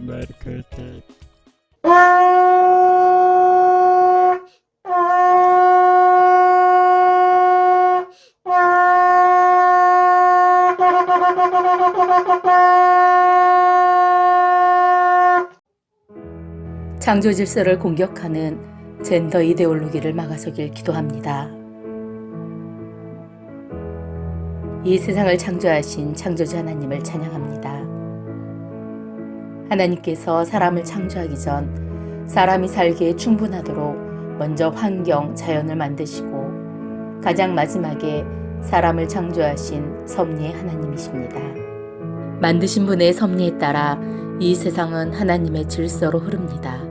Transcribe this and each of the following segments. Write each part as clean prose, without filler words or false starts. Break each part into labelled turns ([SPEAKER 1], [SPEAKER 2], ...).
[SPEAKER 1] marketed.
[SPEAKER 2] 창조 질서를 공격하는 젠더 이데올로기를 막아서길 기도합니다. 이 세상을 창조하신 창조주 하나님을 찬양합니다. 하나님께서 사람을 창조하기 전 사람이 살기에 충분하도록 먼저 환경, 자연을 만드시고 가장 마지막에 사람을 창조하신 섭리의 하나님이십니다. 만드신 분의 섭리에 따라 이 세상은 하나님의 질서로 흐릅니다.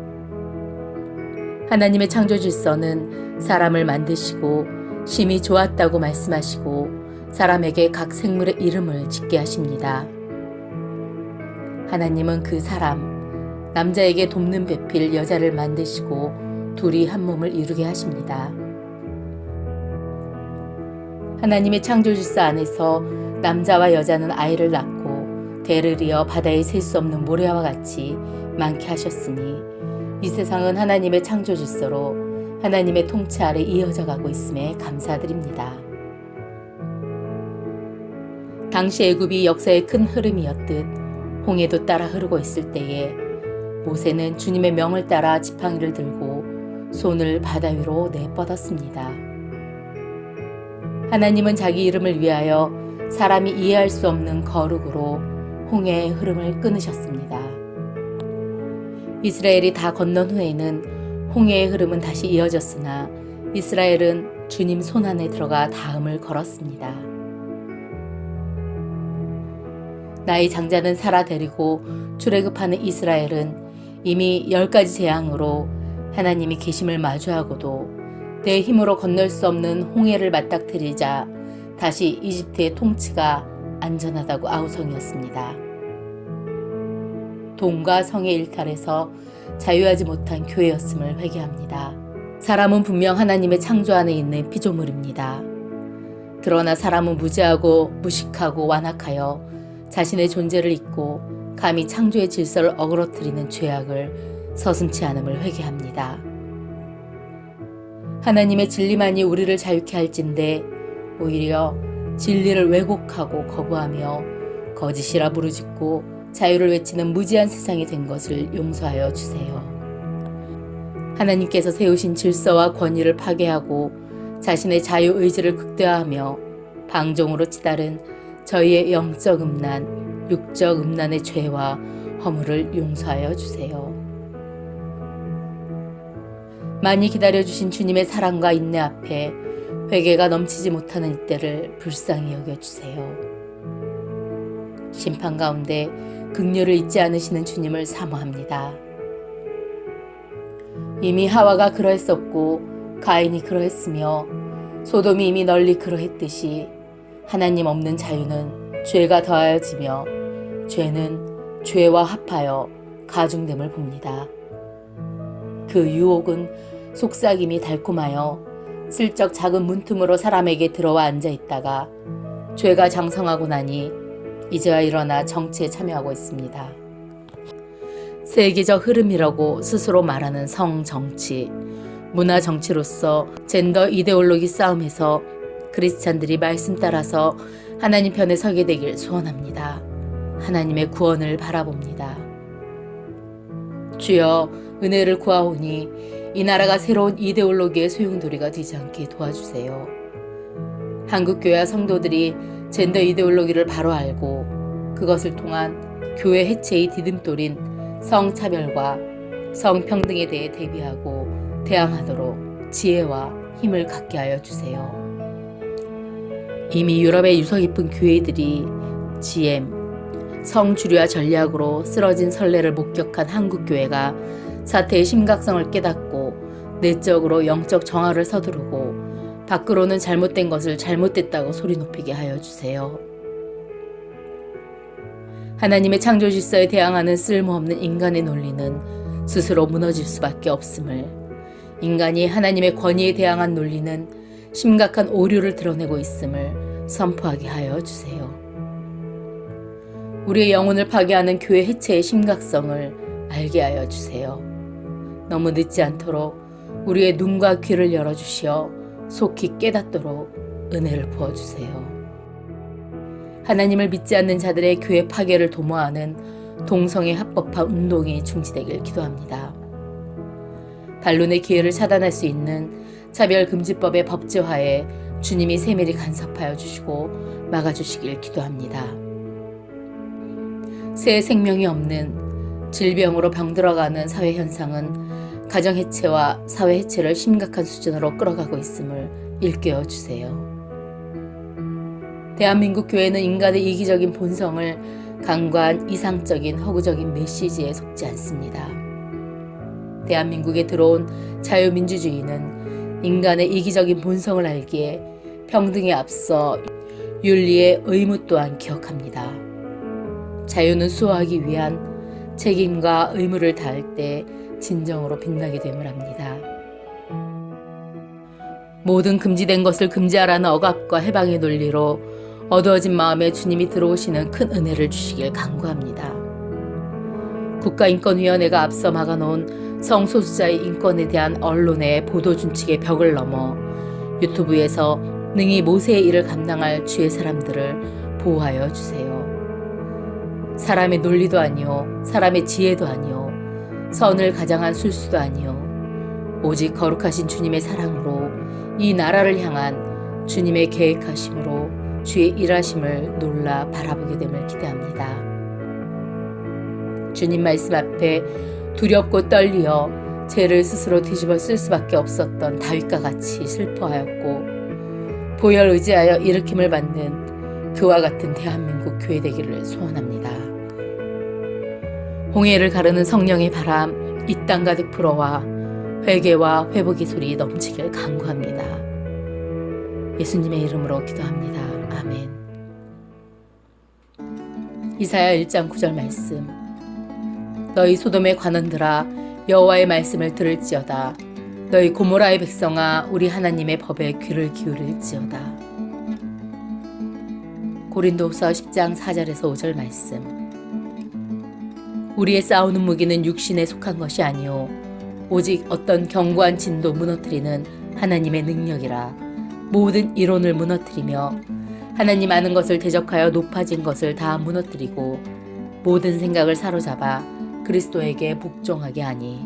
[SPEAKER 2] 하나님의 창조 질서는 사람을 만드시고 심히 좋았다고 말씀하시고 사람에게 각 생물의 이름을 짓게 하십니다. 하나님은 그 사람, 남자에게 돕는 배필 여자를 만드시고 둘이 한 몸을 이루게 하십니다. 하나님의 창조 질서 안에서 남자와 여자는 아이를 낳고 대를 이어 바다에 셀 수 없는 모래와 같이 많게 하셨으니 이 세상은 하나님의 창조 질서로 하나님의 통치 아래 이어져 가고 있음에 감사드립니다. 당시 애굽이 역사의 큰 흐름이었듯 홍해도 따라 흐르고 있을 때에 모세는 주님의 명을 따라 지팡이를 들고 손을 바다 위로 내뻗었습니다. 하나님은 자기 이름을 위하여 사람이 이해할 수 없는 거룩으로 홍해의 흐름을 끊으셨습니다. 이스라엘이 다 건넌 후에는 홍해의 흐름은 다시 이어졌으나 이스라엘은 주님 손안에 들어가 다음을 걸었습니다. 나이 장자는 사라 데리고 출애굽하는 이스라엘은 이미 10가지 재앙으로 하나님이 계심을 마주하고도 내 힘으로 건널 수 없는 홍해를 맞닥뜨리자 다시 이집트의 통치가 안전하다고 아우성이었습니다. 돈과 성의 일탈에서 자유하지 못한 교회였음을 회개합니다. 사람은 분명 하나님의 창조 안에 있는 피조물입니다. 그러나 사람은 무지하고 무식하고 완악하여 자신의 존재를 잊고 감히 창조의 질서를 어그러뜨리는 죄악을 서슴지 않음을 회개합니다. 하나님의 진리만이 우리를 자유케 할진대 오히려 진리를 왜곡하고 거부하며 거짓이라 부르짖고 자유를 외치는 무지한 세상이 된 것을 용서하여 주세요. 하나님께서 세우신 질서와 권위를 파괴하고 자신의 자유의지를 극대화하며 방종으로 치달은 저희의 영적 음란, 육적 음란의 죄와 허물을 용서하여 주세요. 많이 기다려주신 주님의 사랑과 인내 앞에 회개가 넘치지 못하는 이때를 불쌍히 여겨주세요. 심판 가운데 긍휼을 잊지 않으시는 주님을 사모합니다. 이미 하와가 그러했었고 가인이 그러했으며 소돔이 이미 널리 그러했듯이 하나님 없는 자유는 죄가 더하여지며 죄는 죄와 합하여 가중됨을 봅니다. 그 유혹은 속삭임이 달콤하여 슬쩍 작은 문틈으로 사람에게 들어와 앉아 있다가 죄가 장성하고 나니 이제야 일어나 정치에 참여하고 있습니다. 세계적 흐름이라고 스스로 말하는 성정치, 문화정치로서 젠더 이데올로기 싸움에서 크리스찬들이 말씀 따라서 하나님 편에 서게 되길 소원합니다. 하나님의 구원을 바라봅니다. 주여 은혜를 구하오니 이 나라가 새로운 이데올로기의 소용돌이가 되지 않게 도와주세요. 한국교회와 성도들이 젠더 이데올로기를 바로 알고 그것을 통한 교회 해체의 디딤돌인 성차별과 성평등에 대해 대비하고 대항하도록 지혜와 힘을 갖게 하여 주세요. 이미 유럽의 유서 깊은 교회들이 GM, 성주류와 전략으로 쓰러진 선례를 목격한 한국교회가 사태의 심각성을 깨닫고 내적으로 영적 정화를 서두르고 밖으로는 잘못된 것을 잘못됐다고 소리 높이게 하여 주세요. 하나님의 창조 질서에 대항하는 쓸모없는 인간의 논리는 스스로 무너질 수밖에 없음을, 인간이 하나님의 권위에 대항한 논리는 심각한 오류를 드러내고 있음을 선포하게 하여 주세요. 우리의 영혼을 파괴하는 교회 해체의 심각성을 알게 하여 주세요. 너무 늦지 않도록 우리의 눈과 귀를 열어주시어 속히 깨닫도록 은혜를 부어주세요. 하나님을 믿지 않는 자들의 교회 파괴를 도모하는 동성애 합법화 운동이 중지되길 기도합니다. 반론의 기회를 차단할 수 있는 차별금지법의 법제화에 주님이 세밀히 간섭하여 주시고 막아주시길 기도합니다. 새 생명이 없는 질병으로 병들어가는 사회 현상은 가정해체와 사회해체를 심각한 수준으로 끌어가고 있음을 일깨워 주세요. 대한민국 교회는 인간의 이기적인 본성을 강구한 이상적인 허구적인 메시지에 속지 않습니다. 대한민국에 들어온 자유민주주의는 인간의 이기적인 본성을 알기에 평등에 앞서 윤리의 의무 또한 기억합니다. 자유는 수호하기 위한 책임과 의무를 다할 때 진정으로 빛나게 됨을 합니다. 모든 금지된 것을 금지하라는 억압과 해방의 논리로 어두워진 마음에 주님이 들어오시는 큰 은혜를 주시길 간구합니다. 국가인권위원회가 앞서 막아놓은 성소수자의 인권에 대한 언론의 보도 준칙의 벽을 넘어 유튜브에서 능히 모세의 일을 감당할 주의 사람들을 보호하여 주세요. 사람의 논리도 아니요 사람의 지혜도 아니요 선을 가장한 술수도 아니요 오직 거룩하신 주님의 사랑으로 이 나라를 향한 주님의 계획하심으로 주의 일하심을 놀라 바라보게 됨을 기대합니다. 주님 말씀 앞에 두렵고 떨리어 죄를 스스로 뒤집어 쓸 수밖에 없었던 다윗과 같이 슬퍼하였고 보혈 의지하여 일으킴을 받는 그와 같은 대한민국 교회 되기를 소원합니다. 홍해를 가르는 성령의 바람 이 땅 가득 불어와 회개와 회복의 소리 넘치길 간구합니다. 예수님의 이름으로 기도합니다. 아멘. 이사야 1장 9절 말씀. 너희 소돔의 관원들아 여호와의 말씀을 들을지어다. 너희 고모라의 백성아 우리 하나님의 법에 귀를 기울일지어다. 고린도후서 10장 4절에서 5절 말씀. 우리의 싸우는 무기는 육신에 속한 것이 아니오 오직 어떤 견고한 진도 무너뜨리는 하나님의 능력이라. 모든 이론을 무너뜨리며 하나님 아는 것을 대적하여 높아진 것을 다 무너뜨리고 모든 생각을 사로잡아 그리스도에게 복종하게 하니